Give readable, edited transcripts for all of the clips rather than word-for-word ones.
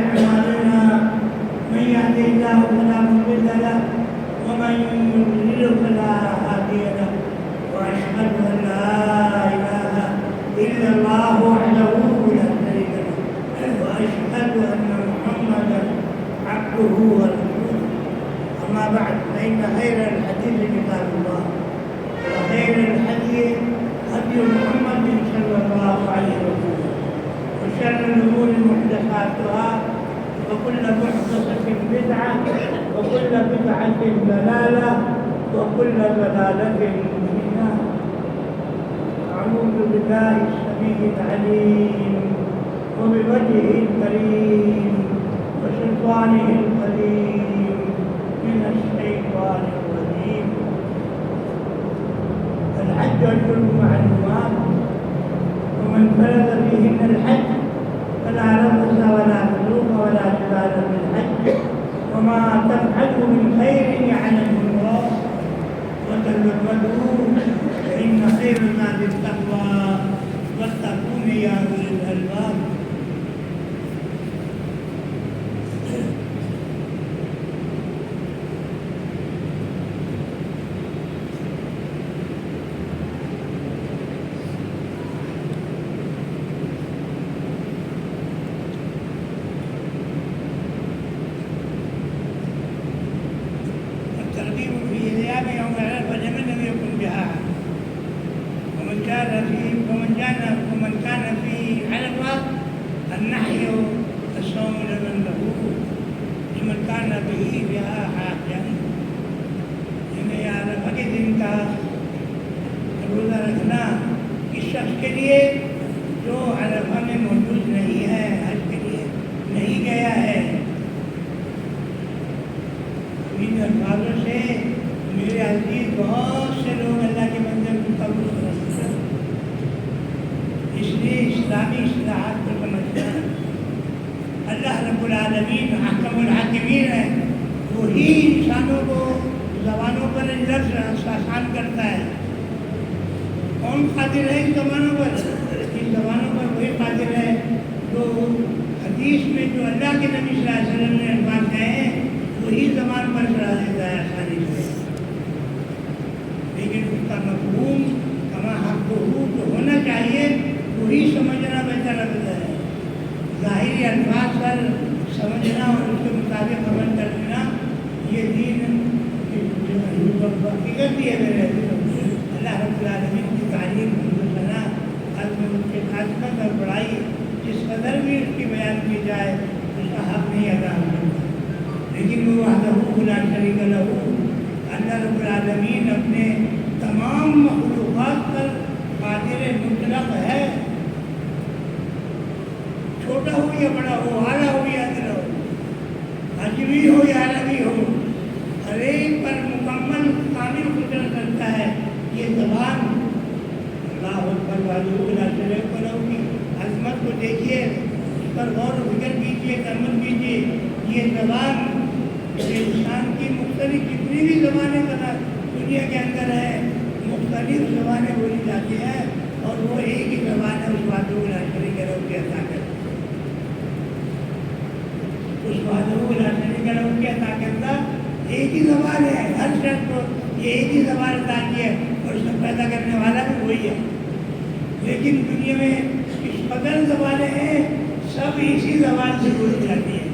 أعمالنا من يهده الله فلا مضل له ومن يضلل فلا هادي له وأشهد أن لا إله إلا الله وحده لا شريك له وأشهد أن محمدا عبده ورسوله. أما بعد فإن خير الحديث كتاب الله وخير الهدي هدي محمد صلى الله عليه وسلم وشر الأمور محدثاتها وكل محدثة بدعة وكل بدعة ضلالة وكل ضلالة في النار. أعوذ بالله السميع العليم وبوجهه الكريم وسلطانه القديم من الشيطان الرجيم. الحج أشهر معلومات ومن فرض فيهن الحج فلا رفث ولا فسوق ولا جدال في الحج وما تفعلوا من خير يعلمه الله وتزودوا فإن خير الزاد التقوى واتقون يا أولي الألباب. الترغيب في إيام يوم عرفة لمن لم يكن بها ومن كان في عرفة النحي الصوم لمن له لمن كان به بها حاجة. یعنی عرفہ کے دن کا روزہ رکھنا اس شخص کے لیے جو عرفہ میں موجود نہیں ہے، حج کے لیے نہیں گیا ہے. ان الفاظوں سے میرے عزیز بہت سے لوگ اللہ کے بندے کو قبول کرتے ہیں. اس لیے اسلامی اصلاحات کو سمجھنا اللہ رب العالمین حکم الحاکمین ہے. وہی انسانوں کو زبانوں پر لفظ آسان کرتا ہے. کون قادر ہے ان زبانوں پر؟ ان زبانوں پر وہی قادر ہے جو حدیث میں جو اللہ کے نبی صلی اللہ علیہ وسلم نے الفاظ کہے ہیں وہی زبان پر چڑھا دیتا ہے آسانی سے. لیکن اس کا مفہوم کما حق جو ہونا چاہیے وہی سمجھنا بہتر لگتا ہے. ظاہری الفاظ پر سمجھنا اور اس کے مطابق عمل کر لینا یہ دین حقیقت بھی ہے. میرے اللہ رب العالمین کی تعلیم ثنا عزم اس کے خاصمت اور بڑائی جس قدر بھی اس کی بیان کی جائے اس کا حق نہیں ادا ہو سکتا. لیکن وہ وحدہ لا شریک لہ اللہ رب العالمین اپنے تمام مخلوقات پر قادر مطلق ہے. چھوٹا ہو یا بڑا ہو، اعلیٰ ہو یا ادنا ہو، اجمی ہو یا عربی ہو، ہر ایک پر مکمل کامل قدرت رکھتا ہے. یہ زبان اللہ اکبر لا شریک لہ کی عظمت کو دیکھیے، اس پر غور و فکر کیجیے، تأمل کیجیے. یہ زبان انسان کی مختلف جتنی بھی زبانیں دنیا کے اندر ہے مختلف زبانیں بولی جاتی ہیں اور وہ ایک ہی زبان ہے. اس وحدہ لا شریک لہ کی عطا کرتا، اس وحدہ لا شریک لہ کی عطا کرتا ایک ہی زبان ہے. ہر شخص کو یہ ایک ہی زبان عطا کی ہے اور اس کو پیدا کرنے والا بھی وہی ہے. لیکن دنیا میں اس قدر زبانیں ہیں سب اسی زبان سے بولی جاتی ہیں.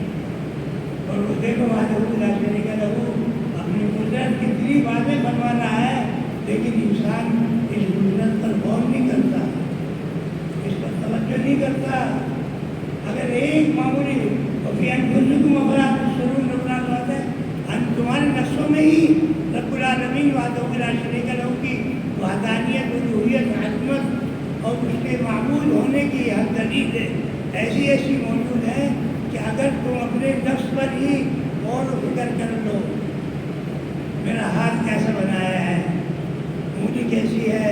اور وہ دیکھو وحدہ لا شریک لہ اپنی قدرت کتنی باتیں فرما رہا ہے لیکن انسان اس قدرت پر غور نہیں کرتا، اس پر توجہ نہیں کرتا. اگر ایک معمولی تمہارے نفسوں میں ہی رب العالمین وحدہ لا شریک لہ کی وحدانیت، الوہیت، عظمت اور اس کے معبود ہونے کی ہر دلیل ایسی موجود ہے کہ اگر تم اپنے نفس پر ہی غور و فکر کر لو، میرا ہاتھ کیسا بنایا ہے، انگلی کیسی ہے،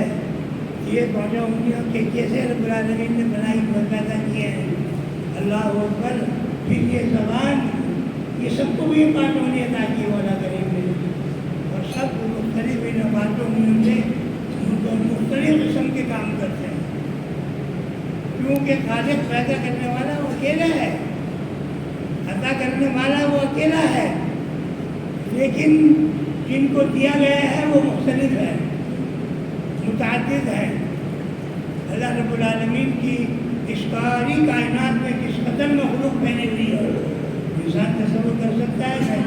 یہ پہنچا انگلیوں کے کیسے رب العالمین نے بنائی پیدا کیے ہیں. اللہ اکبر. پھر یہ زبان یہ سب کو بھی باتوں نے عطا کی والا کریم نے اور سب مختلف ان باتوں میں ان سے مختلف قسم کے کام کرتے ہیں. کیونکہ خالق پیدا کرنے والا وہ اکیلا ہے. کرنے والا وہ اکیلا ہے، لیکن جن کو دیا گیا ہے وہ مختلف ہے، متعدد ہے۔ اللہ رب العالمین کی اس ساری کائنات میں کس قدر مخلوق پھیلی ہوئی ہے، انسان تصور کر سکتا ہے،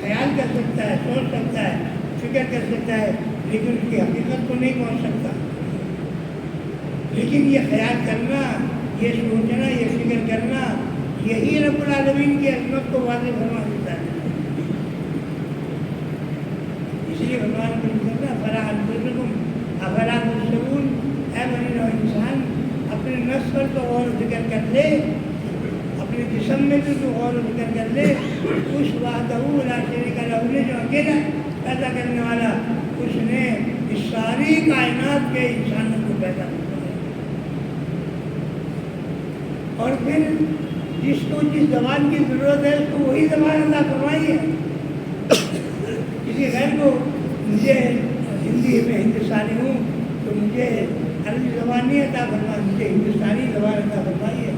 خیال کر سکتا ہے، سوچ سکتا ہے، فکر کر سکتا ہے، لیکن اس کی حقیقت کو نہیں پہنچ سکتا۔ لیکن یہ خیال کرنا، یہ سوچنا، یہ فکر کرنا، یہی رب العالمین کی عظمت کو واضح فرما دیتا ہے۔ اس لیے بھگوان کو کرنا افلا انفسکم افلا تبصرون، اے بنی نوع انسان اپنے نفس پر تو غور و فکر کر لے، اپنے جسم میں بھی تو غور و فکر کر لے۔ اس وحدہ لا شریک لہ نے جو اکیلا پیدا کرنے والا، اس نے اس ساری کائنات کے انسانوں کو پیدا کیا، اور پھر جس کو جس زبان کی ضرورت ہے اس کو وہی زبان عطا فرمائی ہے۔ کسی غیر کو مجھے ہندی میں ہندوستانی ہوں تو مجھے عربی زبان نہیں عطا فرمائی، مجھے ہندوستانی زبان عطا فرمائی ہے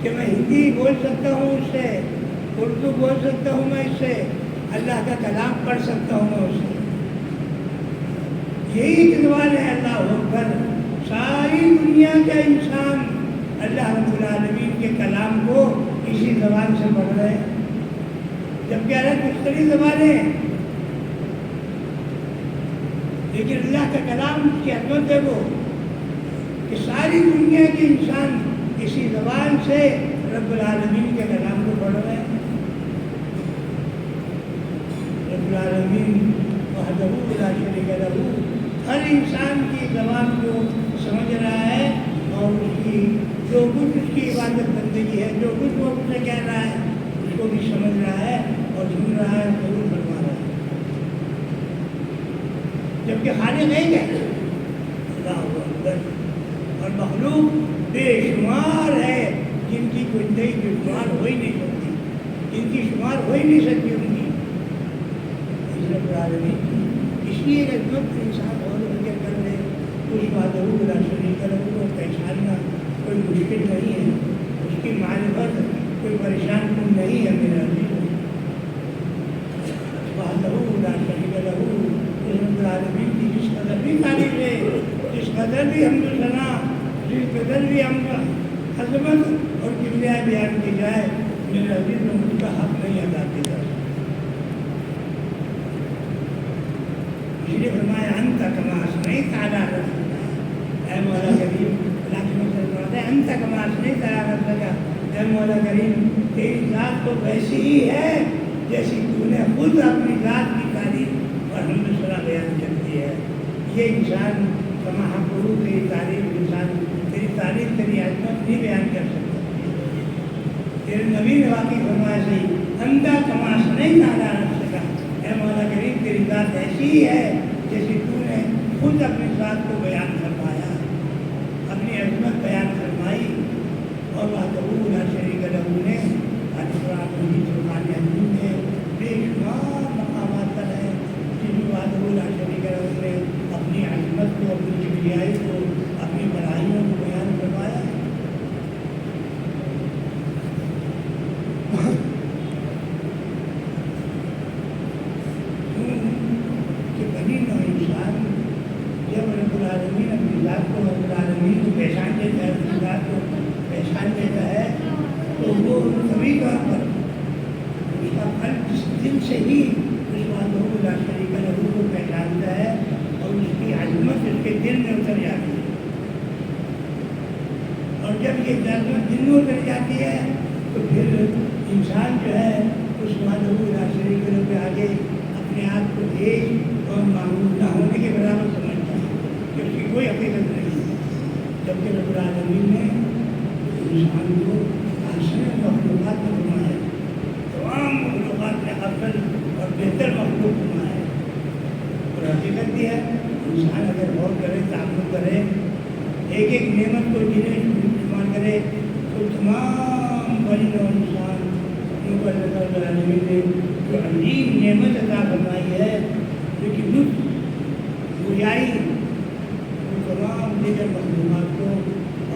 کہ میں ہندی بول سکتا ہوں، اس سے اردو بول سکتا ہوں، میں اس سے اللہ کا کلام پڑھ سکتا ہوں، میں اس سے یہی زبان ہے اللہ اکبر۔ ساری دنیا کا انسان اللہ رب العالمین کے کلام کو اسی زبان سے پڑھ رہے ہیں، جبکہ الگ مختلف زبانیں، لیکن اللہ کا کلام کی عظمت ہے وہ کہ ساری دنیا کے انسان اسی زبان سے رب العالمین کے کلام کو پڑھ رہے ہیں۔ رب العالمین وحدہ لا شریک لہ ہر انسان کی زبان کو سمجھ رہا ہے، اور اس کی جو کچھ اس کی عبادت بندگی ہے، جو کچھ وہ اسے کہہ رہا ہے، اس کو بھی سمجھ رہا ہے اور سن رہا ہے، ضرور فرما رہا ہے۔ جبکہ خالق ایک ہے اللہ اکبر، اور مخلوق بے شمار ہے جن کی کوئی نئی شمار ہو ہی نہیں سکتی، جن کی شمار ہو ہی نہیں سکتی ان کی۔ رب العالمین اس لیے عظمت انسان اور فکر کر لے، اس وحدہ لا شریک لہ کو پہچاننا کوئی مشکل نہیں ہے، اس کی معرفت کوئی پریشان کن نہیں ہے میرا عزیز۔ وحدہ لا شریک لہ رب العالمین کی جس قدر بھی تعریف ہے، جس قدر بھی حمد و ثنا، جس قدر بھی ہم عظمت اور کبریائی بیان کی جائے، میرے عزیز میں مجھ کا حق نہیں ادا کیا جا سکتا۔ اس لیے فرمایا انت کما اثنیت علی نفسک، اے مولا کریم، اللہ کی مقصد فرماتا ہے انت کما اثنیت علی نفسک، اے مولا کریم تیری ذات تو ویسی ہی ہے جیسی تو نے خود اپنی ذات کی تعریف اور حمد و ثنا بیان کرتی ہے۔ یہ انسان کما حقو تیری تعریف، انسان تیری تعریف، تیری عظمت نہیں بیان کر سکتا۔ تیرے نبی نے واقعی فرمایا صحیح انت کما اثنیت علی نفسک، اے مولا کریم تیری ذات ایسی ہی ہے جیسے تو نے خود اپنی ذات کو بیان فرمایا، اپنی عظمت بیان فرمائی۔ اور وحدہ لا شریک لہ نے قرآن مجید فرقان حمید میں بے شمار مقامات پر ہے جن میں وحدہ لا شریک لہ نے اپنی عظمت کو، اپنی کبریائی کو، اپنی بڑائیوں کو بیان فرمایا۔ بنی نوع انسان جب رب العالمین اپنی ذات کو، رب العالمین کو پہچان دیتا ہے، اپنی ذات کو پہچان دیتا ہے، تو وہ کبھی طور پر اس کا قلب اس دل سے ہی اس وحدہ لا شریک لہ کو پہچانتا ہے، اور اس کی عظمت اس کے دل میں اتر جاتی ہے۔ اور جب یہ عظمت دل میں اتر جاتی ہے تو پھر انسان جو ہے اس وحدہ لا شریک لہ کے آگے اپنے آپ کو ایک اور معمول نہ ہونے کے برابر سمجھتا ہے کہ اس کی کوئی حقیقت نہیں ہے۔ جبکہ رب العالمین نے انسان کو احسن مخلوقات میں بنایا، تمام مخلوقات میں افضل اور بہتر مخلوق بنایا، اور حقیقت بھی ہے انسان اگر غور کرے، تعلق کرے، ایک ایک نعمت کو جنہیں استعمال کرے، تو تمام بنی نوع انسان کو اللہ رب العالمین نے جو عظیم نعمت عطا فرمائی ہے، جو کہ لطف گویائی، وہ تمام دیگر مخلوقات کو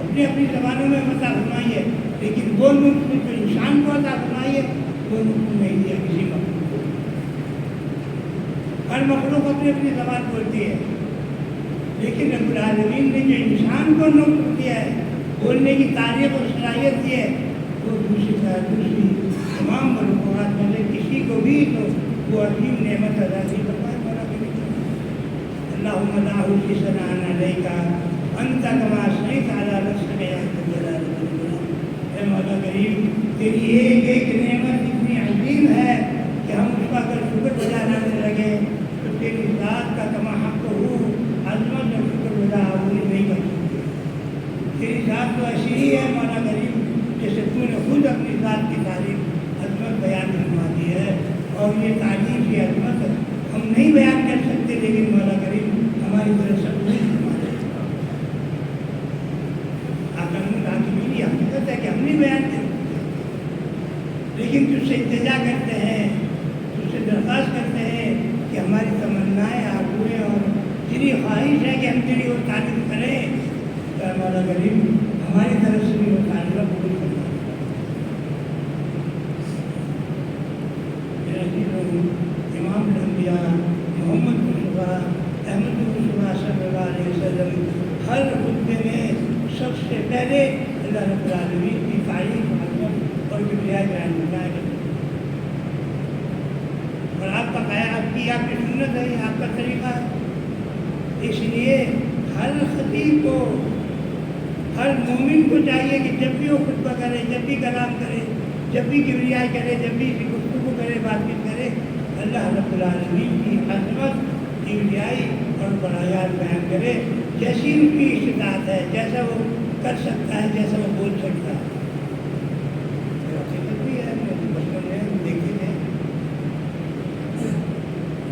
اپنی اپنی زبانوں میں عطا فرمائی ہے، لیکن وہ لطف جو انسان کو عطا فرمائی ہے ہر مخلوق اپنی اپنی زبان بولتی ہے، لیکن رب العالمین نے جو انسان کو نطق دیا ہے، بولنے کی تعریف اور صلاحیت دی ہے، وہ دوسری تمام مخلوقات میں سے کسی کو بھی تو وہ عظیم نعمت ادا نہیں کر پائے مولا کریم۔ اللہم لا احصی ثناء علیک انت کما اثنیت علی نفسک یا ذا الجلال والاکرام۔ اے مولا کریم، تیری ایک ایک نعمت اتنی عظیم ہے کہ ہم اس کا اگر شکر بجا لانے لگے تو تیری ذات کا کما حق ہو عظمت اور شکر بجا عبوری نہیں کر سکتے۔ تیری ذات تو ایسی ہی ہے مولا کریم جیسے تو نے خود اپنی ذات کی تعریف عظمت بیان فرما دی ہے، اور یہ تعریف یہ عظمت ہم نہیں بیان کر سکتے، لیکن مولا کریم ہماری طرف سے نہیں فرما دے۔ میری حقیقت ہے کہ ہم نہیں بیان کر سکتے، لیکن تجھ سے التجا کرتے ہیں، تجھ سے درخواست کرتے ہیں کہ ہماری تمنائیں آرزوئیں اور تیری خواہش ہے کہ ہم تیری وہ تعریف کریں، تو مولا کریم ہماری طرف سے بھی وہ تعریف قبول کرنا۔ امام الانبیاء محمد مصطفیٰ احمد مصطفیٰ صلی اللہ علیہ وسلم ہر خطبے میں سب سے پہلے اللہ رب العالمین کی تعریف عظمت اور کبریائی بیان کرنا ہے، اور آپ کا قیام آپ کی سنت ہے، آپ کا طریقہ ہے۔ اس لیے ہر خطیب کو، ہر مومن کو چاہیے کہ جب بھی وہ خطبہ کرے، جب بھی کلام کرے، جب بھی کبریائی کرے، جب بھی گفتگو کرے، بات چیت کرے، اللہ رب العالمین کی عظمت، کبریائی اور بڑایات بیان کرے، جیسی ان کی استطاعت ہے، جیسا وہ کر سکتا ہے، جیسا وہ بول سکتا ہے۔ حقیقت بھی ہے، بچپن میں دیکھتے تھے،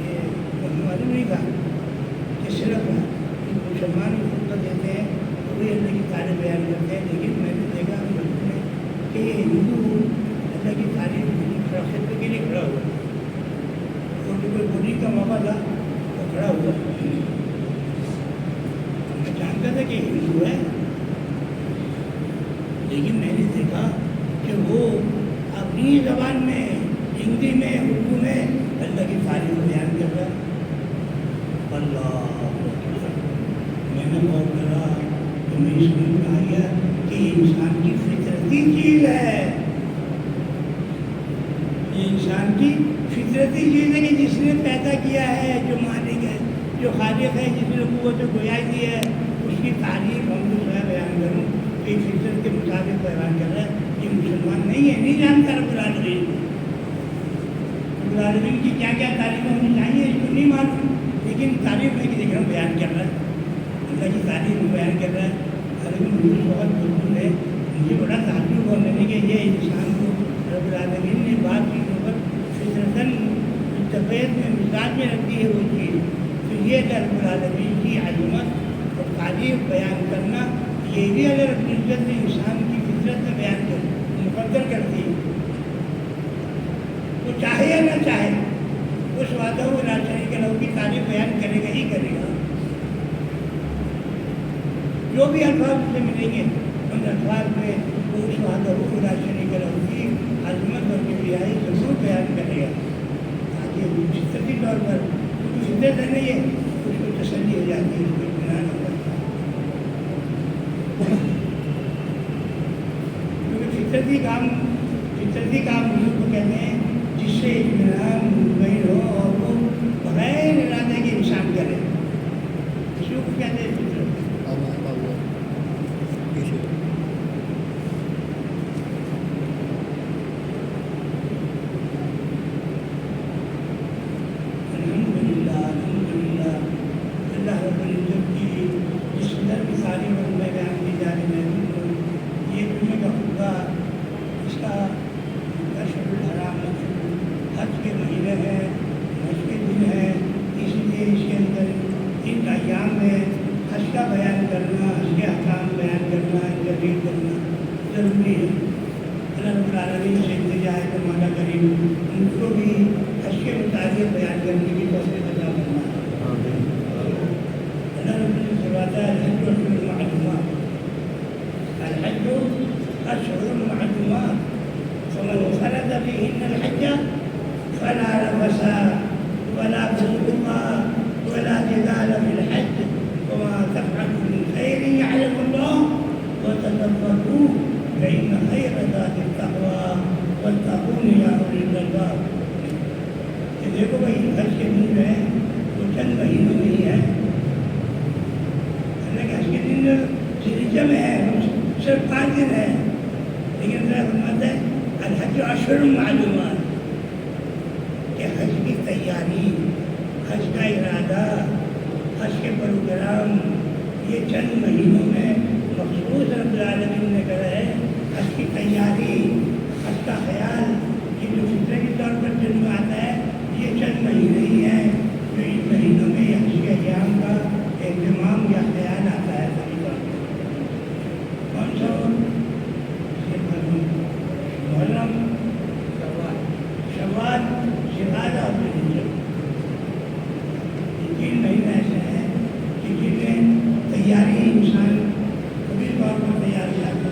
یہ معلوم نہیں تھا کہ صرف مسلمان خطبہ دیتے ہیں تو وہ اللہ کی تعریف بیان کرتے ہیں، لیکن میں نے دیکھا بچپن میں کہ یہ ہندو اللہ کی تعریف خطبے کے لیے کھڑا ہوا، اور جو کوئی بولی کا موقع تھا وہ کھڑا ہوا، میں جانتا تھا کہ ہندو ہے، لیکن میں نے دیکھا کہ وہ اپنی زبان میں، ہندی میں، اردو میں اللہ کی تعریف بیان کر رہا ہے۔ اللہ میں نے غور کرا تو میں سمجھ میں آ گیا کہ یہ انسان کی فطرتی چیز ہے، یہ انسان کی فطرتی چیز ہے کہ جس نے پیدا کیا ہے، جو مالک ہے، جو خالق ہے، جس نے قوت و گویائی دی ہے، اس کی تعریف ہم جو ہے بیان کروں کہ فطرت کے مطابق بیان کر رہا ہے۔ یہ مسلمان نہیں ہے، نہیں جانتا رب العالمین، رب العالمین کی کیا کیا تعریفیں ہونی چاہیے اس کو نہیں معلوم، لیکن تعریف میں دیکھ رہا ہوں بیان کر رہا ہے، اللہ کی تعریف میں بیان کر رہا ہے۔ حالانکہ مجھے بہت بزرگ ہے، مجھے بڑا تعجب ہوا، میں نے کہ یہ انسان کو رب العالمین نے بات کی اوپر فطرتاً طبیعت میں مزاج میں رکھی ہے وہ چیز، تو یہ رب العالمین کی عظمت اور تعریف بیان کرنا، یہ بھی اگر اپنی عزت نے انسان کی فطرت میں بیان کر مقدر کرتی ہے، وہ چاہے یا نہ چاہے اس وعدہ و لا شریک لہ کی تعریف بیان کرے گا ہی کرے گا۔ جو بھی الفاظ اسے ملیں گے ان الفاظ میں وہ اس وعدہ و لا شریک لہ کی عظمت اور کبریائی ضرور بیان کرے گا، تاکہ فطرتی طور پر کچھ فطرت نہیں ہے، اس کو تسلی ہو جاتی ہے، اس کو اطمینان ہو جاتا ہے، کیونکہ فطرتی کام حضور کو کہتے ہیں جس سے اطمینان مطمئن ہو اور وہ بغیر ارادے کے انسان کرے، اس کو کہتے ہیں فطرت۔ الحمدللہ اللہ رب العزت کی جس قدر کی تعریف اور میں بیان کی جا رہی ہے، یہ جمعے کا خطبہ اس کا اشہر الحرام حج کے مہینے ہے، حج کے دن ہے، اس لیے اس کے اندر ان ایام میں حج کا بیان کرنا، حج کے احکام بیان کرنا، تبلیغ کرنا ضروری ہے۔ اللہ رب العالمین سے التجا ہے کہ مولا کریم ان کو بھی حج کے مطابق بیان کرنے کی توفیق عطا فرمائے۔ اللہ رب العزت فرماتا ہے الحج اشہر معلومات، الحج اشہر معلومات فمن فرد فیہن الحج فلا رفث ولا فسوق قال في الحج وما تفعلوا من خير يعلم الله وتصدقوا فإن خير ذات التقوى واتقون يا أولي الألباب. کہ دیکھو بھائی حج کے دن جو ہے وہ چند مہینوں میں ہی ہے، حالانکہ حج کے دن ذوالحجہ میں ہے، صرف 5 دن ہے، لیکن اللہ فرماتا ہے الحج اشہر معلومات کہ حج کی تیاری، حج کا ارادہ، حج کے پروگرام یہ چند مہینوں میں مخصوص رب العالمین نے کرا ہے. حج کی تیاری، حج کا خیال یہ جو فطرے کے طور پر جنم آتا ہے یہ چند مہینے ہی ہیں جو ان مہینوں میں حج کے ایام کا اہتمام یا خیال آتا ہے. کون سا محرم، شوال، ذوالحجہ اور ذوالحجہ، یہ 3 مہینے ایسے ہیں کہ جن میں تیاری انسان کبھی طور پر تیاری آتا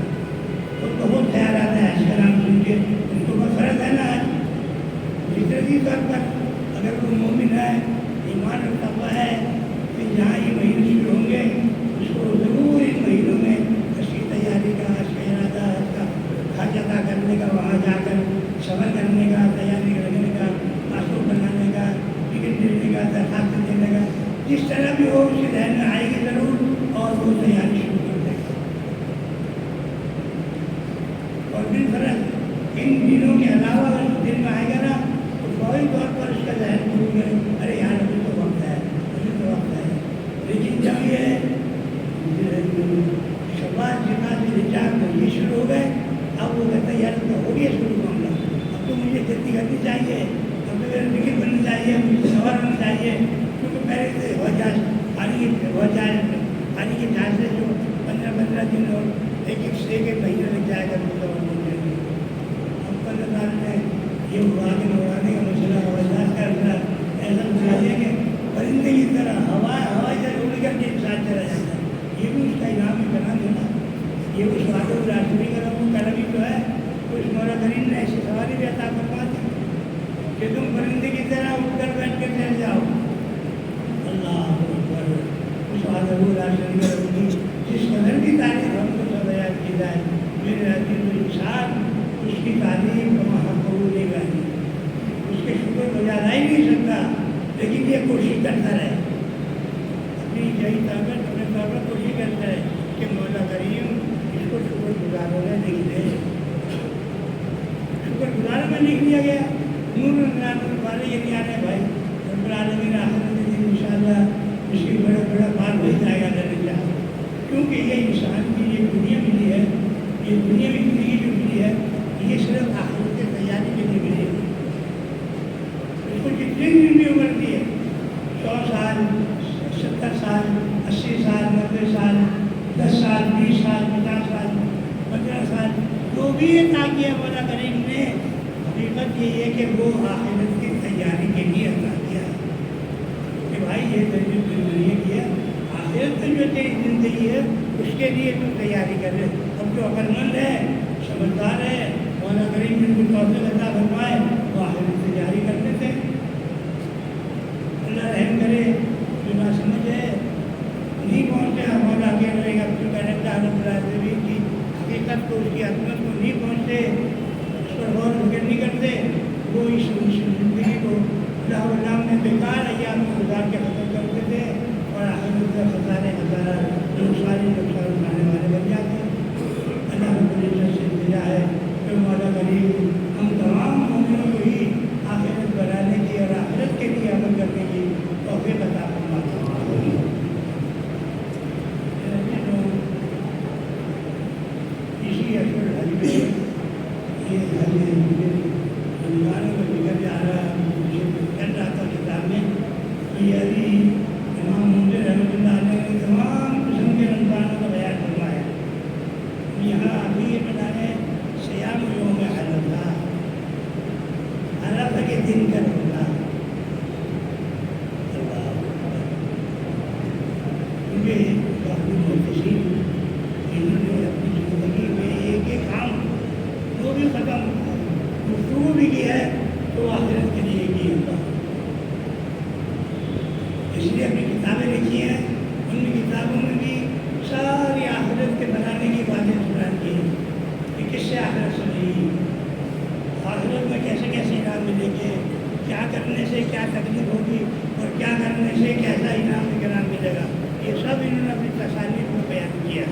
تو بہت خیال آتا ہے. حج کا نام سن کے ان کو بہت فرض ہے نا حج، فطرتی طور پر اگر وہ مومن ہے، ایمان اور تقویٰ ہے، پھر جہاں یہ مہینے شروع ہوں گے اس کو ضرور ان مہینوں میں حج کی تیاری کا، حج کا ارادہ، حج کا حج ادا کرنے کا، وہاں جا کر سفر کرنے کا، تیاری کرنے کا، پاسپورٹ بنانے کا، ٹکٹ دینے کا، درخواست دینے کا، جس طرح بھی ہو اس کے ذہن میں آئے گی ضرور اور وہ تیاری شروع کر دے گا. اور بالفرض ان دنوں کے علاوہ اگر اس دن میں آئے گا نا تو فوری طور پر اس کا ذہن شروع کرے ارے یار ابھی تو وقت ہے، ابھی تو وقت ہے. لیکن جب یہ شوال، ذوالحجہ یہ شروع ہو گئے اب وہ کہتا ہے یار تو ہو گیا شروع معاملہ، اب تو مجھے جلدی کرنی چاہیے، اب تو میرا ٹکٹ بننا چاہیے، مجھے سفر ہونا چاہیے. کیونکہ پہلے سے پانی کے جہاز سے جو 15 دن اور ایک مہینے لگ جائے گا اب 15 سال میں یہ اڑانے کا مسئلہ، ہوائی جہاز کا مسئلہ ایسا بنا دیا کہ پرندے کی طرح ہوائی جہاز اڑ کر کے انسان چلا جاتا ہے. یہ بھی اس کا انعام ہی بنا دینا. یہ اس وعدے کو راجوی کرم کرمی جو ہے اس مولا کریم نے ایسی سواری بھی عطا فرما دی کہ تم پرندے کی طرح اٹھ کر بیٹھ کر چل جاؤ. اللہ اکبر. اس وعدے کو راجوی کرم کی جس قدر کی تعریف ہم کو سب بیان کی جائے میرے عزیز انسان اس کی تعریف وہاں قبول نہیں کرتی، اس کے شکر کو جانا ہی نہیں سکتا. لیکن یہ کوشش کرتا رہے، اپنی یہی طاقت اپنے طور پر کوشش کرتا ہے کہ مولا کریم اس کو شکر گزاروں میں لکھ دے. شکر گزاروں میں لکھ دیا گیا. نور والے یہ نہیں آنے بھائی رب العالمین آخر کے دن انشاءاللہ اس کی بڑا بات ہو جائے گا درجہ. کیونکہ یہ انسان کی یہ دنیا ملی ہے، یہ دنیا میں زندگی جو ملی ہے یہ صرف آخرت کی تیاری کے لیے ملی ہے. اس کو جتنی بھی عمر دی ہے 100 سال، 70 سال، 80 سال، 90 سال، 10 سال، 20 سال، 50 سال، 15 سال جو بھی عطا کیا مولا کریم نے، حقیقت یہ ہے کہ وہ آخرت کی تیاری کے لیے عطا کیا کہ بھائی یہ زندگی کی ہے، آخرت میں جو تیری زندگی ہے اس کے لیے تو تیاری کر لے. اب جو عقل مند ہے، سمجھدار ہے، مولا کریم نے کو توفیق عطا فرمائے وہ آخرت کی تیاری کرتے تھے. اللہ رحم کرے جو نہ سمجھ ہے نہیں پہنچتے مولا کیا کرے گا. جو کہتا ہے رب العالمین کی حقیقت کو، اس کی عظمت کو نہیں پہنچتے، اس پر غور و فکر نہیں کرتے، وہ اس زندگی کو اللہ علام میں بیکار ایام میں گزار کے ختم کرتے تھے اور آخرت کا خزانے ہزارہ نقصان اٹھانے والے بن جاتے ہیں. اللہ رب العزت سے دیا ہے کہ مولا کریم ہم تمام مومنوں کو ہی آخرت بنانے کی اور آخرت کے لیے عمل کرنے کی توفیق عطا فرمائے. اسی اشہر حج میں یہ حج رمضان کا ذکر جا رہا ہے، چل رہا تھا کتاب میں. تو یہ ابھی امام منذر رحمۃ اللہ علیہ نے تمام قسم کے رمضانوں کا بیان فرمایا. یہاں ابھی یہ بتانے سیام یوم عرفہ، عرفہ کے دن کا روزہ. کیونکہ کافی محتسب انہوں نے اپنی زندگی میں ایک کام وہ بھی ختم گفتگو بھی کی ہے تو آخرت کے لیے کی ہوگا. اس لیے اپنی کتابیں لکھی ہیں، ان کتابوں میں بھی ساری آخرت کے بنانے کی باتیں سنان کی ہیں کہ کس سے آخرت سنی، آخرت میں کیسے کیسے انعام ملیں گے، کیا کرنے سے کیا تکلیف ہوگی اور کیا کرنے سے کیسا انعام اکرام ملے گا، یہ سب انہوں نے اپنی تصانیف میں بیان کیا۔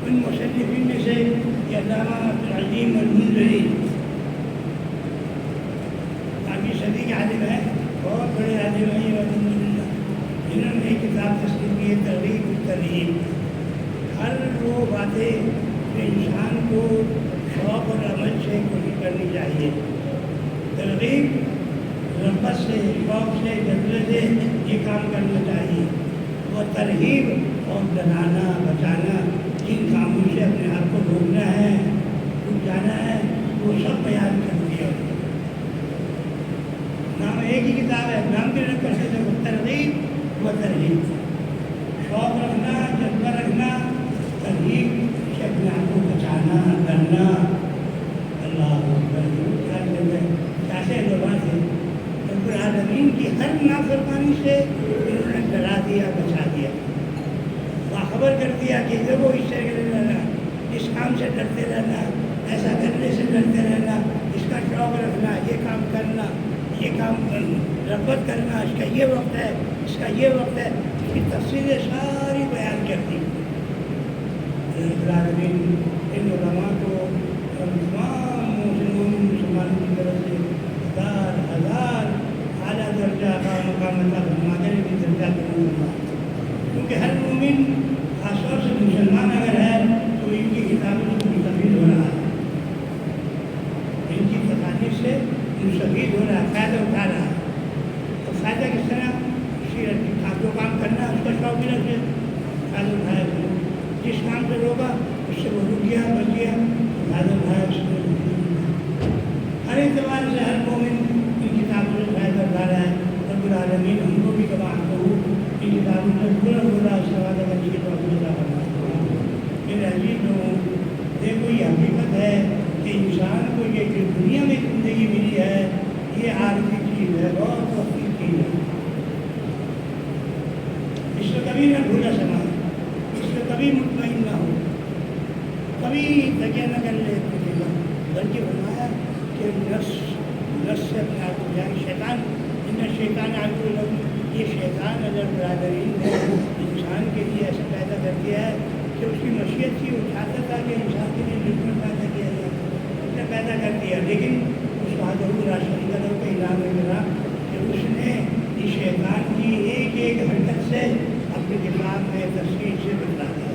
ان مصنفین میں سے یہ علامہ عبدالعظیم المنذری کافی صدی کے عالم ہیں، بہت بڑے عالم ہیں یہ الحمدللہ، انہوں نے ایک کتاب تصنیف کی ہے ترغیب الترہیب۔ ہر وہ باتیں جو انسان کو شوق اور عمل سے کوشش کرنی چاہیے، ترغیب رغبت سے، شوق سے، جذبے سے یہ کام کرنا چاہیے، وہ ترغیب اور ڈرانا بچانا، جن کاموں سے اپنے آپ کو روکنا ہے، رک جانا ہے، وہ سب بیان کر دیا۔ نام ایک ہی کتاب ہے، نام بھی رکھ کرتے تھے، وہ ترغیب و ترہیب، شوق رکھنا، جذبہ رکھنا، ترغیب سے اپنے آپ کو بچانا، ڈرنا۔ اللہ اکبر، کیسے لوگ تھے، رب العالمین کی ہر نافرمانی سے انہوں نے ڈرا دیا، بچا دیا، باخبر کر دیا کہ دیکھو اس سے رہنا، اس کام سے ڈرتے رہنا، ایسا کرنے سے ڈرتے رہنا، اس کا شوق رکھنا، یہ کام کرنا، یہ کام رغبت کرنا، اس کا یہ وقت ہے، اس کا یہ وقت ہے، اس کی تفصیلیں ساری بیان کر دی۔ رب العالمین ان علماء کو اور تمام مسلمانوں کی طرف سے ہزار ہزار اعلیٰ درجہ کا مقام عطا فرما کر بھی درجہ کرنا، کیونکہ ہر مومن خاص طور سے مسلمان اگر ہے تو ان کی کتابوں سے مستفید ہو رہا ہے، ان کی تصانیف سے مستفید ہو رہا ہے، فائدہ اٹھا رہا ہے۔ تو فائدہ کس طرح؟ اسی آپ کو کام کرنا اس کا شوق بھی رکھے، فائدہ اٹھایا، جس کام سے روکا اس سے وہ رک گیا، بچ گیا، فائدہ اٹھایا اس کو۔ ہر اعتبار سے ہر مومن ان کتابوں سے فائدہ اٹھا رہا ہے۔ رب العالمین ہم کو بھی گواہ کرو ان کتابوں سے پورا پورا استفادہ کرنے کی توفیق عطا فرمائے۔ میرے عزیز لوگوں، دیکھو یہ حقیقت ہے کہ انسان کو یہ جو دنیا میں زندگی ملی ہے یہ عارضی چیز ہے، بہت وقتی چیز ہے، اس کو کبھی نہ بھولا سمائے، اس کو کبھی مطمئن نہ ہو، کبھی تکیہ نہ کر لے، بلکہ فرمایا کہ نفس سے اپنے آپ کو جائے، شیطان ان شیطان عدو لکم، یہ شیطان اگر برادرین نے انسان کے لیے ایسا پیدا کر دیا ہے کہ اس کی مشیت تھی، وہ چاہتا تھا کہ انسان کے لیے دشمن پیدا کیا جائے، اس نے پیدا کر دیا، لیکن اس کو حضور راشد قدر کا اعلان کرا کہ اس نے اس شیطان کی ایک ایک حرکت سے اپنے کتاب میں تفصیل سے بتلا دیا،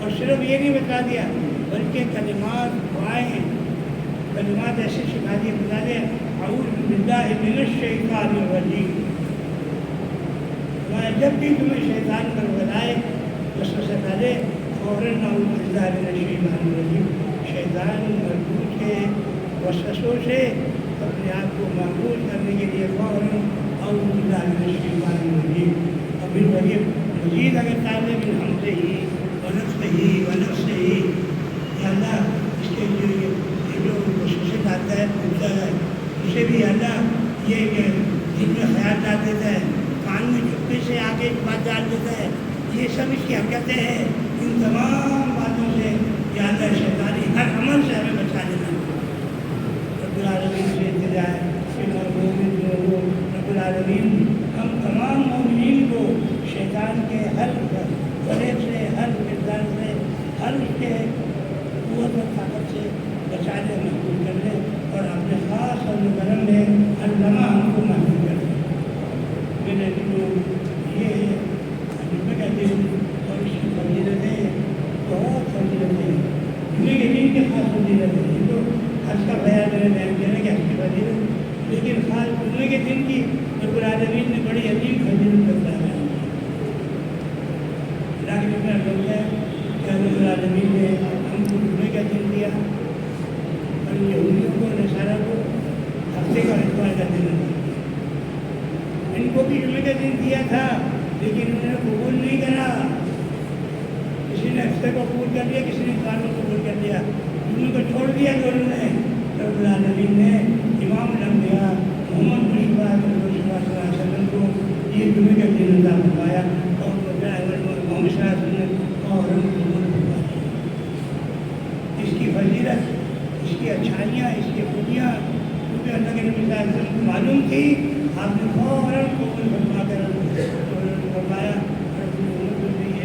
اور صرف یہ نہیں بتا دیا بلکہ کلمات دعائیں، کلمات ایسے سکھا دیے، بتا دیں اعوذ باللہ من الشیطان الرجیم، جب بھی تمہیں شیطان پر بلائے وسوسہ ڈالے فوراً اعوذ باللہ من الشیطان الرجیم، شیطان مردود کے وسوسوں سے اپنے آپ کو محفوظ کرنے کے لیے فوراً اعوذ باللہ من الشیطان الرجیم۔ اور پھر مزید اگر طالب ہم سے ہی ونفس ہی یا اللہ اس کے لیے جو وسوسے ڈالتا ہے پوچھتا ہے، اسے بھی اللہ یہ کہ دل میں خیال ڈال دیتا ہے، کان میں چپے سے آگے بات ڈال دیتا ہے، یہ سب اس کی حرکتیں ہیں، ان تمام باتوں سے یا اللہ شیطانی ہر عمل سے ہمیں بچا لینا۔ رب العالمین سے التجا ہے کہ مومن لوگوں، رب العالمین ہم تمام مومنین کو شیطان کے ہر فریب سے، ہر کردار سے، ہر اس کے قوت اور طاقت سے بچا لے، محفوظ کر لے، اور اپنے خاص اور کرم میں ہر لمحہ ہم کو محفوظ کر لے۔ میرے دلوں یہ جمعے کا دن اور اس کی فضیلتیں بہت فضیلتیں ہیں، جمعے کے دن کی خاص فضیلتیں ہیں، تو حج کا بیان میں نے بیان کیا کہ حج کی فضیلت، لیکن خاص جمعے کے دن کی رب العالمین نے بڑی عظیم فضیلت بتایا ہے۔ لیکن اتنا لوگ ہے کہ رب العالمین نے ہم کو جمعے کا دن دیا، اور یہودیوں کو نصارہ کو ہفتے کا اتوار کا دن دیا، ان کو بھی جمعے کا دن دیا تھا لیکن انہوں نے قبول نہیں کرا، کسی نے ہفتے کو قبول کر لیا، کسی نے اتوار کو قبول کر لیا، جمعے کو چھوڑ دیا دونوں نے۔ رب العالمین نے امام الانبیاء اس کی فضیلت، اس کی اچھائیاں، اس کی خوبیاں کیونکہ اللہ کے نبی صلی اللہ علیہ وسلم کو معلوم تھی، آپ نے فوراً قبول فرما کر فرمایا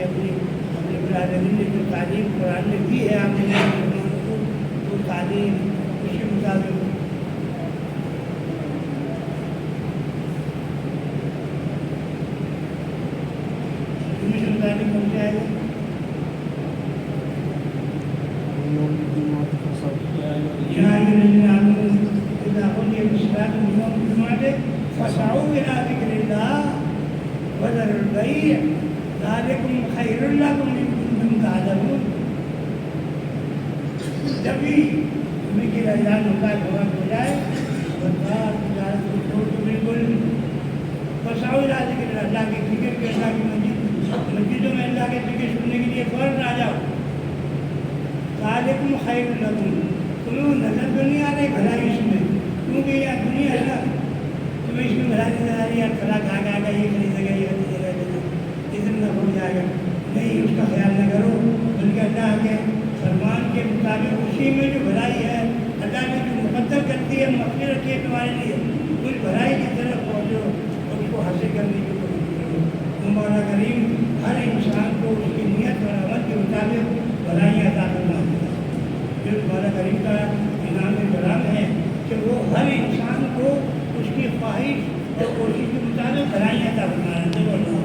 اپنے برادری نے جو تعلیم قرآن نے دی ہے آپ نے مسلمانوں کو، وہ تعلیم اس کے مطابق پہنچائے گا۔ فسعوا إلى ذكر الله وذروا البيع ذلكم خير لكم إن كنتم تعلمون۔ جب بھی تمہیں کی اعلان ہوتا ہے وقت ہو جائے بازار تجارت کو چھوڑ تو بالکل فسعوا إلى ذكر الله، اللہ کی فکر کے، اللہ کی مسجدوں میں اللہ کے ذکر سننے کے لیے فوراً آ جاؤ۔ ذالکم خیر لکم، تمہیں نظر تو نہیں آ رہی بھلائی اس میں، کیونکہ یہ دنیا ہے نا، تمہیں اس میں بھلائی نظر آ رہی ہے، کھڑا کھا گا یہ خریدے گا یہ خریدے گا اتنا ہو جائے گا، نہیں اس کا خیال نہ کرو، بلکہ اللہ کے فرمان کے مطابق اسی میں جو بھلائی ہے، اللہ نے جو مقدر کرتی ہے مغفرت ہے تمہارے لیے، اس بھلائی کی طرف پہنچو اور اس کو حاصل کرنے کی کوشش کرو۔ مولا کریم ہر انسان کو اس کی نیت اور عمل کے مطابق بھلائیاں عطا فرماتا ہے۔ جو مولا کریم کا انعام کرام ہے کہ وہ ہر انسان کو اس کی خواہش اور کوشش کے مطابق بھلائیاں عطا فرماتا ہے۔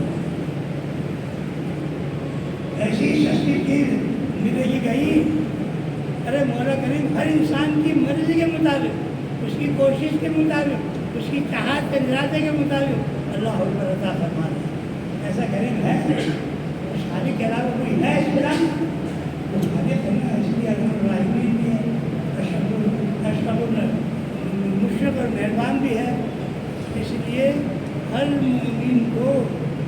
ایسی سستی چیز ملے گی کہیں؟ ارے مولا کریم ہر انسان کی مرضی کے مطابق، اس کی کوشش کے مطابق، اس کی چاہت کے ارادے کے مطابق اللہ اکبر عطا فرماتا ہے۔ ایسا کریم ہے اس خالق کے علاوہ کوئی ہے اس طرح؟ وہ خالق ہے نا، اس لیے اللہ راہمین بھی ہے، اشرف مشرق اور مہربان بھی ہے، اس لیے ہر مومن کو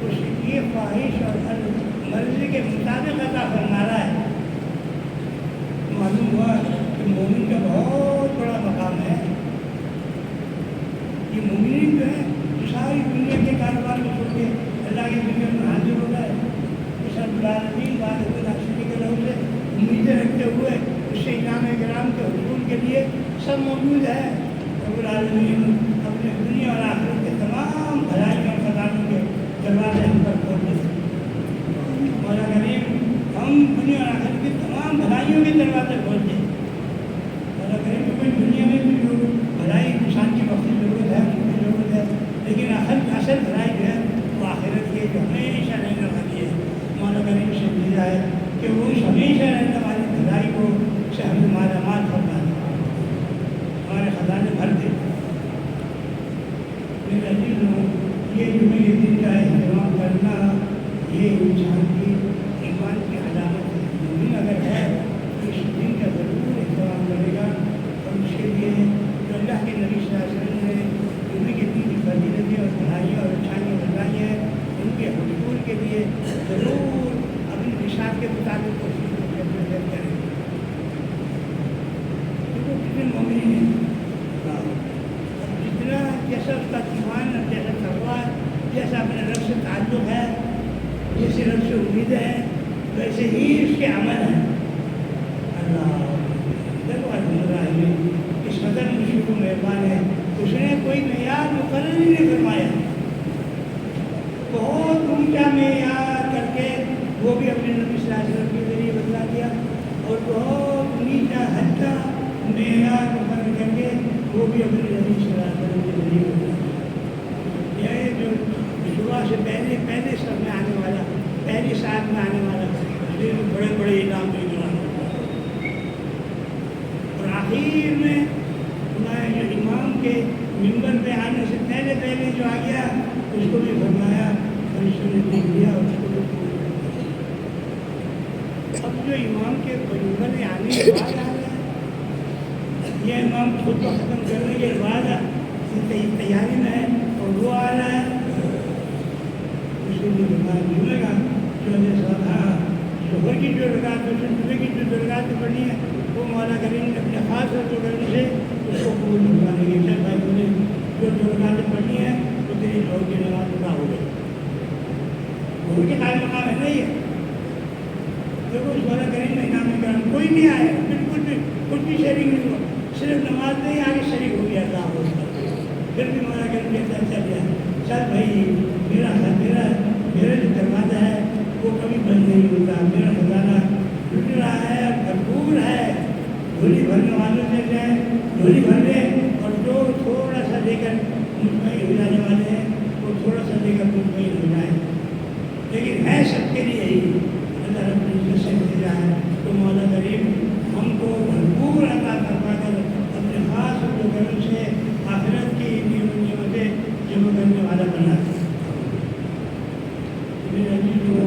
اس کی خواہش اور ہر مرضی کے مطابق عطا فرما رہا ہے۔ معلوم ہوا کہ مومن کا بہت بڑا مقام ہے۔ یہ مومن جو ہے ساری دنیا کے کاروبار کو چھوڑ کے اللہ کی دنیا میں حاضر ہو رہا ہے، اس العالمین والد ناشری کے لوگ سے امیدیں رکھتے ہوئے اس سے انعام کرام کے حصول کے لیے سب موجود ہے۔ رب العالمین اپنے دنیا اور آخرت کے تمام بھلائیوں اور خزانوں کے دروازے ہم پر کھول دیتے ہیں۔ مولا کریم ہم دنیا اور آخرت کے تمام بھلائیوں کے دروازے کھول دیں۔ مولا کریم کہ کوئی دنیا میں بھی جو بھلائی انسان کی وقت ضرورت ہے، اس کی ضرورت ہے، لیکن اصل بھلائی جو ہے وہ آخرت کی جو ہمیشہ رہنے والی ہے۔ مولا کریم سے مل جائے کہ وہ اس ہمیشہ رہنے والی بھلائی کو سے ہمیں مالا مال فرما دے، ہمارے خزانے بھر دے۔ میرے عزیز لوگ، یہ جمعے کے دن کا اہتمام کرنا یہ انسان کی ایمان کی علامت ہے۔ مومن اگر ہے تو اس دن کا ضرور اہتمام کرے گا، اور اس کے لیے جو اللہ کے نبی صلی اللہ علیہ وسلم نے جمعے کے دن کی فضیلتیں اور بھلائیاں اور اچھائیاں بتائی ہیں، ان کے حصول کے لیے ضرور اپنی نشاط کے مطابق کوشش کریں۔ کیونکہ جتنے مومن ہیں جتنا جیسا اس کا ایمان اور جیسا تقویٰ، جیسا اپنے رب سے تعلق ہے، جیسے رب سے امیدیں ہیں، ویسے ہی اس کے عمل ہیں۔ اللہ اس قدر مشکل و مہربان ہے، اس نے کوئی معیار مقرر ہی نہیں فرمایا، بہت اونچا معیار کر کے وہ بھی اپنے نبی صلی اللہ علیہ وسلم کے ذریعے بتلا دیا، اور بہت نیچا ہلکا معیار مقرر کر کے وہ بھی اپنے نبی صلی اللہ علیہ وسلم کے ذریعے بتلا دیا۔ یہ جو صبح سے پہلے سب میں آنے والا، پہلی ساتھ میں آنے والا، بڑے بڑے انعام بھی اور آخر میں جو امام کے ممبر پہ آنے سے پہلے جو آ گیا اس کو بھی فرمایا اور اس نے دیکھ لیا اور اس کو بھی پورا کر دیا۔ اب جو امام کے ممبر پہ آنے کے بعد آ رہا ہے، یہ امام خود کو ختم کرنے کے بعد تیاری میں ہے اور وہ آ رہا ہے، اس نے بھی فرمایا ملے گا جو ظہر کی جو رکعت صبح کی جو رکعت پڑھنی ہے وہ مولا کریم نے اپنے خاص اور کرنے سے اس کو قبول کروانے کے شاید بھائی بولے جو رکعتیں پڑھنی ہے تو تیری ظہر کی نماز ادا ہو گئی، ظہر کے قائم مقام ہے نہیں ہے۔ دیکھو اس مولا کریم نے انعام کرام کوئی نہیں آیا، بالکل کچھ بھی شریک نہیں ہوا، صرف نماز نہیں آگے شریک ہو گیا تھا وہ، پھر بھی مولا کریم کہتا چل گیا چل بھائی میرا جو دروازہ ہے وہ کبھی بند نہیں ہوتا، میرا خزانہ لٹ رہا ہے، بھرپور ہے، جھولی بھرنے والوں سے جائے جھولی بھر لے، اور جو تھوڑا سا دے کر مطمئن ہو جانے والے ہیں وہ تھوڑا سا دے کر مطمئن ہو جائیں، لیکن ہے سب کے لیے ہی اللہ رب العزت سے بھیجا ہے۔ تو مولا کریم ہم کو بھرپور عطا فرما کر اپنے خاص و کرم سے آخرت کی نعمتیں جمع کرنے والا بنا دے۔ میرے عزیزو،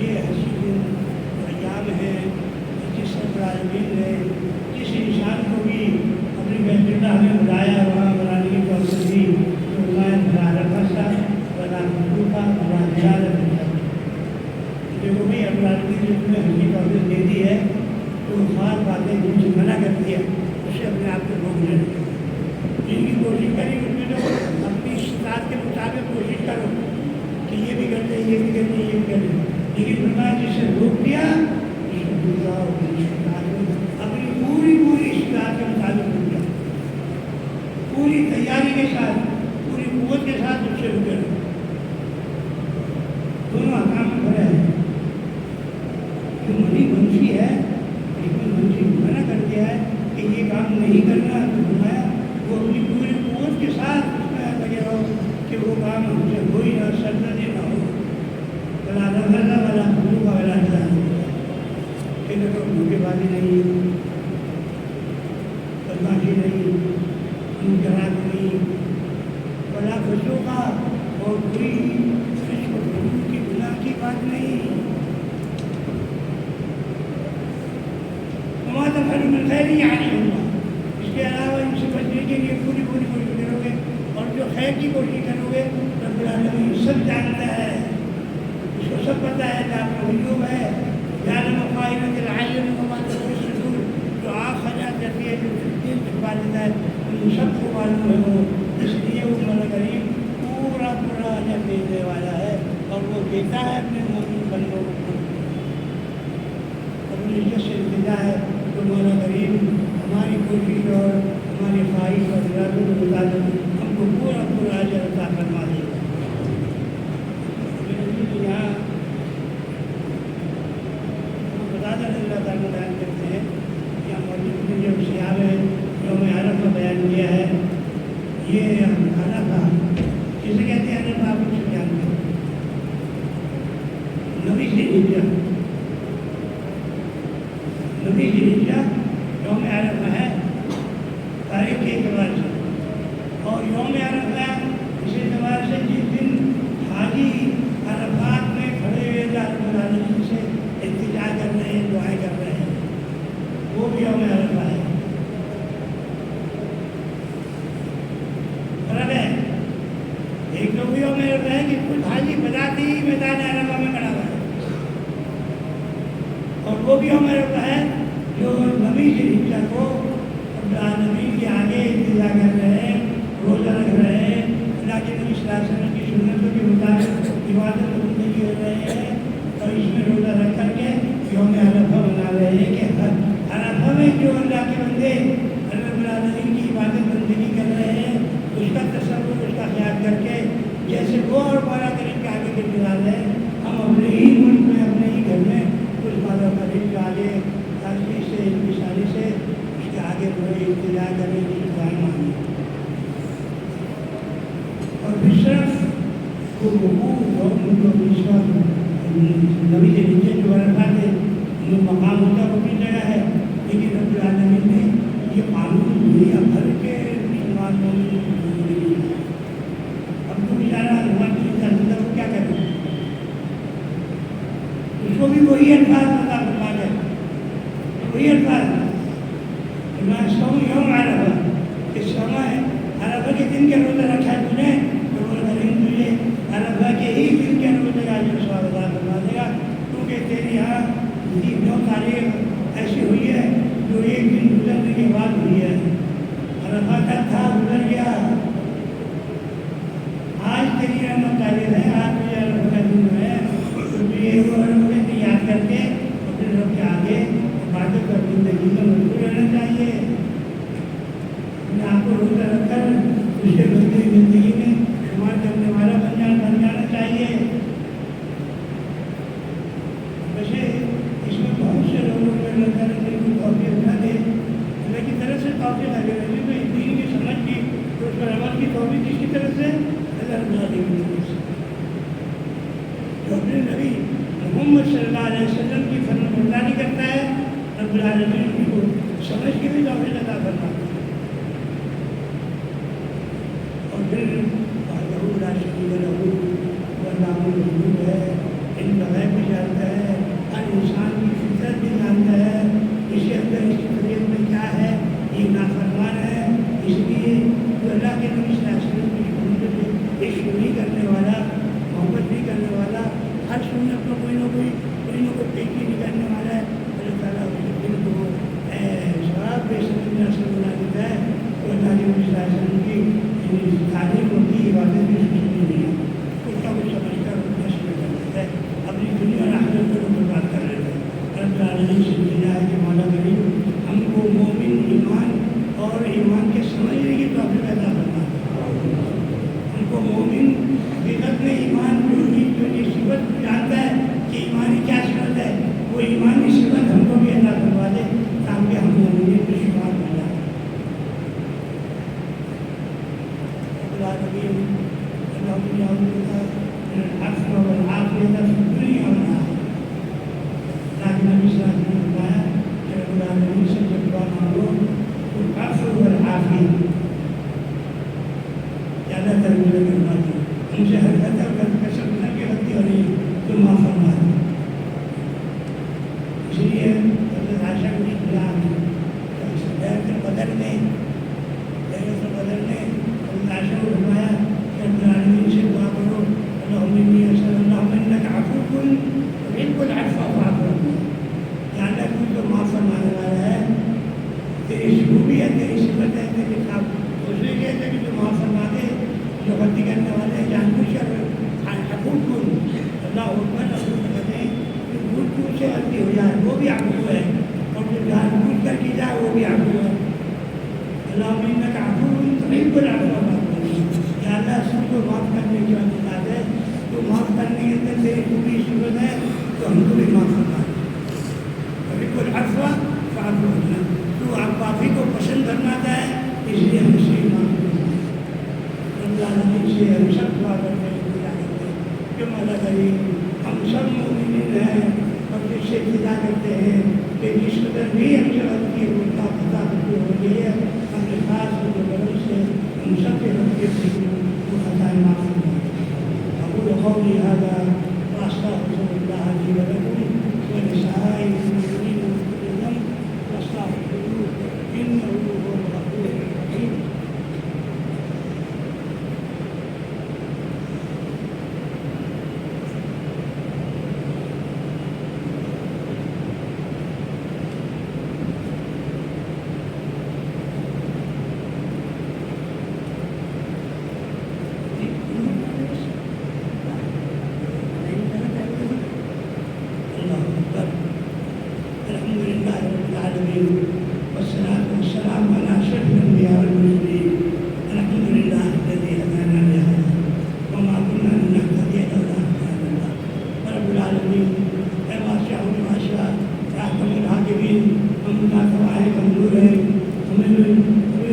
یہ حسین ایام ہے جس رب العالمین نے جس انسان کو بھی اپنی بیت اللہ میں بلایا، وہاں بلانے کی توفیق دی، تو بلا رفع تھا، بلا خطو تھا، بلا زیادت تھا۔ دیکھو بھائی رب العالمین نے تمہیں ہنسی توفیق دے دی ہے تو خاص باتیں جن سے منع کر دیا، اس سے اپنے آپ کو روکنے لگے، جن کی کوشش کری اس میں تو اپنی استطاعت کے مطابق کوشش کرو کہ یہ بھی کرتے یہ بھی کرتے یہ بھی کرتے، لیکن فرمایا جس سے روک دیا اپنی پوری استطاعت کے مطابق روک دیا، پوری تیاری کے ساتھ پوری قوت کے ساتھ اس سے رکے، دونوں حکام میں کھڑے ہیں۔ جو منی منشی ہے اس میں منشی منع کر دیا ہے کہ یہ کام نہیں کرنا، تو فرمایا وہ اپنی پوری قوت کے ساتھ اس میں لگے رہو کہ وہ کام ہم سے ہو ہی نہ، سرزدی نہ ہو، بلا رفع والا خطو کا بلا جان کہ نہ تو دھوکے بازی نہیں، بدماشی نہیں، منکرات نہیں، بلا خطو کا اور کوئی رشوت کی گناہ کی بات نہیں۔ وما تفعلوا من خیر یعلمہ اللہ، اس کے علاوہ ان سے بچنے کے لیے پوری کوشش کرو گے، اور جو خیر کی کوشش کرو گے رب العالمین سب جانتا ہے، اس کو سب پتہ ہے کہ آپ کا وجوب ہے، یعلم خائنۃ الاعین وما تخفی الصدور، جو آنکھ خجا کرتی ہے، جو دل چھپا لیتا ہے، ان سب کو معلوم ہے وہ، اس لیے وہ مولا کریم پورا اجر دینے والا ہے، اور وہ دیتا ہے اپنے مومن بندوں کو، اپنی عزت سے دیتا ہے۔ تو مولا کریم ہماری کوشش اور ہماری خواہش اور ارادوں کے مطابق ہم کو پورا اجر عطا فرما دے۔ یہاں بتاتا اللہ تعالیٰ بیان کرتے ہیں، یہاں موجود نے جو سیاب ہے یوم عرفہ بیان کیا ہے، یہ عرفہ کسے کہتے ہیں؟ عرفہ آپ کو جانتے ہیں، نبی ذی الحجہ، نبی ذی الحجہ یوم عرفہ ہے تاریخ کے اعتبار سے، اور یوم عرفہ اس اعتبار سے جس دن حاجی عرفات میں کھڑے ہوئے رب العالمین سے التجا کر رہے ہیں، دعائیں کر رہے ہیں، وہ بھی یوم عرفہ ہے۔ فرق ہے، ایک تو بھی یوم عرفہ ہے کہ خود حاجی بذاتی ہی میدان عرفہ میں کھڑا ہوا ہے، اور وہ بھی یوم عرفہ ہے جو نبی ذی الحجہ کو رب العالمین کے آگے التجا کر رہے ہیں، روزہ رکھ رہے ہیں، اللہ کے نبی صلی اللہ علیہ وسلم کی سنتوں کے مطابق عبادت زندگی کر رہے ہیں، اور اس میں روزہ رکھ کر کے یوم عرفہ منا رہے ہیں کہ عرفہ میں جو اللہ کے بندے رب العالمین کی عبادت بندگی کر رہے ہیں، اس کا تصور، اس کا خیال کر کے جیسے وہ اور مولا کریم کے آگے کے انتظار ہے، ہم اپنے ہی ملک میں اپنے ہی گھر میں اس مولا کریم کے آگے تعریفی سے انتشاری سے اس کے آگے بڑے انتظار کرنے کی دعائیں مانگیں، اور پھر صرف وہ حقوق اور ان کو اس کا نبی کے نیچے جو عرفہ کے جو مقام ہوتا ہے وہ اپنی جگہ ہے، لیکن رب العالمین نے یہ قانون دنیا بھر کے مسلمانوں میں اب تو بیچارہ ہمارے زندہ کو کیا کریں، اس کو بھی وہی الفاظ بتا فرما کر وہی الفاظ میں سو یوم عرفہ، اس سمے عرفہ کے دن کے روزہ رکھا ہے تجھے، تو وہ کریم تجھے عرفہ کے ہی دن کے روزے کا جو سوال ادا کروا دے گا، کیونکہ تیری یہاں 9 تاریخ ایسی ہوئی ہے جو ایک دن گزرنے کے بعد ہوئی ہے، عرفہ کا تھا گزر گیا، آج تیری رحمت تاریخ ہے، آج تجھے عرفہ کا دن ہے، تو یہ وہ یاد کر کے اپنے رب کے آگے عبادت اور زندگی میں مشغول رہنا چاہیے۔ رب العالمین ان کو سمجھ کے بھی توفیق عطا فرماتے ہیں. اور پھر وحدہ لا شریک لہ واللہ الوجود ہے، علم غیب بھی جانتا ہے، ہر انسان کی فطرت بھی جانتا ہے، اس کے اندر اس کی طبیعت میں کیا ہے، یہ نافرمان ہے. اس لیے جو اللہ کے نبی صلی اللہ علیہ وسلم کی سنت سے عشق نہیں کرنے والا، محبت نہیں کرنے والا، ہر سنت کو کوئی نہ کوئی پیشی نہیں کرنے والا ہے، اللہ تعالیٰ اس کے دل کو ثواب بے سمجھنا سے بنا دیتا ہے. تو اللہ کے نبی صلی اللہ علیہ وسلم کی تعلیم ہوتی عبادت بھی سنتی نہیں ہے، کچھ نہ کچھ سمجھ کر نشر کر دیتا ہے، اپنی دنیا اور آخرت کو برباد کر لیتا ہے. رب العالمین سے دعا ہے کہ مولا کریم ہم کو مومن ایمان اور ایمان کے سمجھنے کی توفیق عطا فرما. ہم کو مومن حقیقت میں ایمان جو صفت جانتا ہے کہ ایمانی کیا صفت ہے، وہ ایمانی صفت ہم کو بھی عطا فرما دے تاکہ ہم مومنین کے شمار ہو جائیں. رب العالمین اللہم العفو والعافیۃ فی الدنیا والآخرہ. لیکن نبی صلی اللہ علیہ وسلم نے فرمایا کہ رب العالمین سے جب دعا مانگو تو العفو والعافیۃ، زیادہ تر مجھے کرنا دے، ہم سے حرکت اور کسب نہ کی غلطی ہو رہی تو معاف فرما دے. اس لیے حضرت عائشہ کی دعا لیلۃ القدر میں حضرت عائشہ کو فرمایا کہ رب العالمین سے دعا کرو اللہم انی اسأل اللہم انک عفو تحب العفو فاعف عنی. یا اللہ تو جو معاف فرمانے والا ہے، تیری خوبیت تیری صفت ہے، تیری صاحب دوسرے کہتے ہیں کہ جو معاف فرما دے، جو غلطی کرنے والے ہیں جان بوجھ کر عفو کن اللہ اکبر رسول کہتے ہیں کہ بھول چوک سے غلطی ہو جائے وہ بھی عفو ہے، اور جو جان بوجھ کر کی جائے وہ بھی عفو ہے. اللہم انک عفو تحب العفو فاعف عنی. یا اللہ سب کو معاف کرنے کی بات ہے، تو معاف کرنے کے اندر تیری خوبی صفت ہے تو ہم کو بھی معاف فرما دے. تحب العفو فاعف عنی، تو آپ معافی کو پسند فرماتا ہے، اس لیے ہم سے معاف کرنا ہے. رب العالمین سے ہم سب دعا کرتے ہیں کہ مولا کریم ہم سب مومنین ہیں اور جس سے ابتدا کرتے ہیں کہ جس قدر بھی ہم سے غلطی ہے ان کا پتہ ہو گئی ہے، ہم کے خاص بدل سے ہم سب کے غلطی سے وہ خطائیں معاف فرمائیں. اقول قولی هذا واستغفر الله لي ولكم ولسائر المسلمين من كل ذنب واستغفروه انه هو الغفور الرحيم. والصلاة والسلام على أشرف الأنبياء والمرسلين. الحمد لله الذي هدانا لهذا وما كنا لنهتدي لولا أن هدانا الله. رب العالمين اے بادشاہ بادشاہ احکم الحاکمین، ہم ناتوائے کمزور ہیں، ہمیں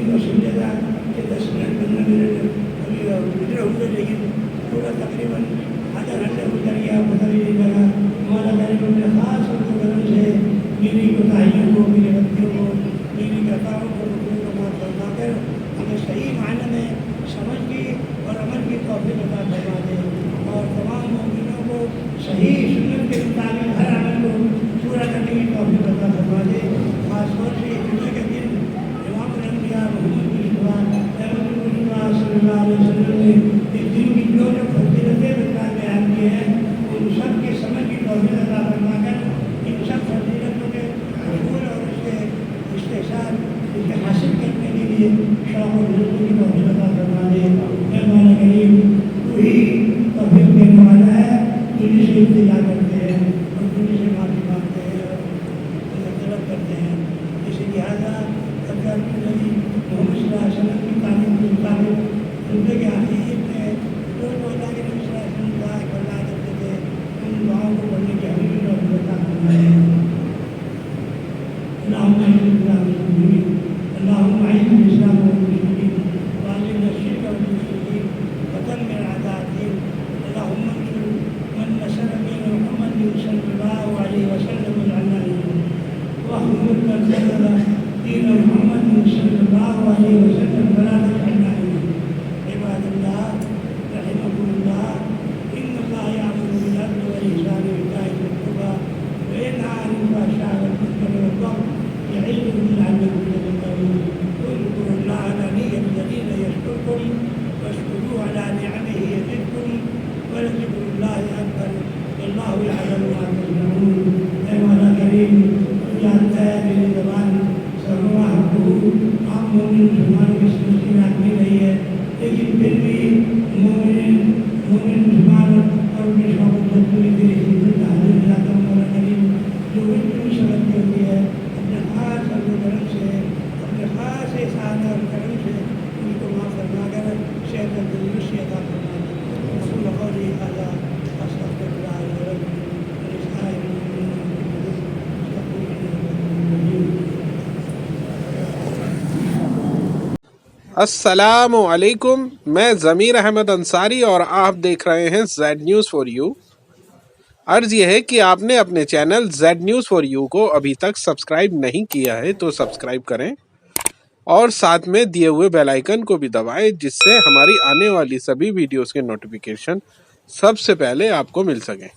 تو سمجھا کہ 10 منٹ 15 منٹ ابھی گزرے ہوئے، لیکن پورا تقریباً آدھا گھنٹے گزر گیا، پتہ بھی نہیں لگا. ہمارا غریب اپنے خاص اور کرم سے میری کوتاہیوں کو، میری غلطیوں کو، میری خطاؤں کو معاف فرما کر ہمیں صحیح معنی میں سمجھ کی اور عمل کی توفیق عطا فرما دے، اور تمام مومنوں کو صحیح سنت کے مطابق ہر عمل کو پورا کرنے کی توفیق عطا فرما دے. خاص طور سے جمعے کے دن امام الانبیاء محمد مصطفیٰ صلی اللہ علیہ وسلم نے اس دن کی جو فضیلتیں بتا بیان کی ہیں ان سب کے سمجھ کی توفیق عطا فرما کر ان سب فضیلتوں کے حصول اور اس کے استحصال اس کے حاصل کرنے کے لیے شوق و رزق کی توفیق عطا فرما دے. اے مولا کریم تو ہی توفیق دینے والا ہے، تجھ سے التجا کرتے ہیں اور تجھ سے معافی مانگتے ہیں اور طلب کرتے ہیں. اس لہٰذا سرکار کی نبی محمد صلی اللہ علیہ وسلم کی تعلیم کے مطابق زندگی آخر میں جو اللہ کے نبی صلی اللہ علیہ وسلم دعائیں کرنا کرتے تھے ان دعاؤں کو پڑھنے کی ہمیں بھی توفیق عطا فرمائے. اللهم اعز الاسلام والمسلمين، اللهم اعز الاسلام والمسلمين واذل الشرك والمشركين ودمر اعداء الدين. اللهم انصر من نصر دين محمد صلى الله عليه وسلم واجعلنا منهم واهدنا وعظكم لعلكم تذكرون اذكروا الله العلي الجليل يشكركم واشكروه على نعمه يزدكم ولذكر الله اكبر والله يعلم ما تصنعون. اے مولا کریم تو جانتا ہے میری زبان سرما حقوق عام مومن مسلمان کی مشکل آدمی نہیں ہے، لیکن پھر بھی مومن مسلمان اور اپنے شوق و مزدوری کے لیے حاضر جاتا ہوں. مولا کریم جو بھی سمجھتی ہوتی ہے اپنے خاص فضل و کرم سے، اپنے خاص احسان اور کرم سے ان کو معاف فرما کر صحت و تندرستی عطا فرما دے. اقول قولی ھذا واستغفر اللہ لي ولکم ولسائر المؤمنین السلام علیکم، میں ضمیر احمد انصاری اور آپ دیکھ رہے ہیں زیڈ نیوز فار یو. عرض یہ ہے کہ آپ نے اپنے channel Z news for you کو ابھی تک سبسکرائب نہیں کیا ہے تو سبسکرائب کریں اور ساتھ میں دیے ہوئے بیل آئیکن کو بھی دبائیں، جس سے ہماری آنے والی سبھی ویڈیوز کے نوٹیفیکیشن سب سے پہلے آپ کو مل سکیں.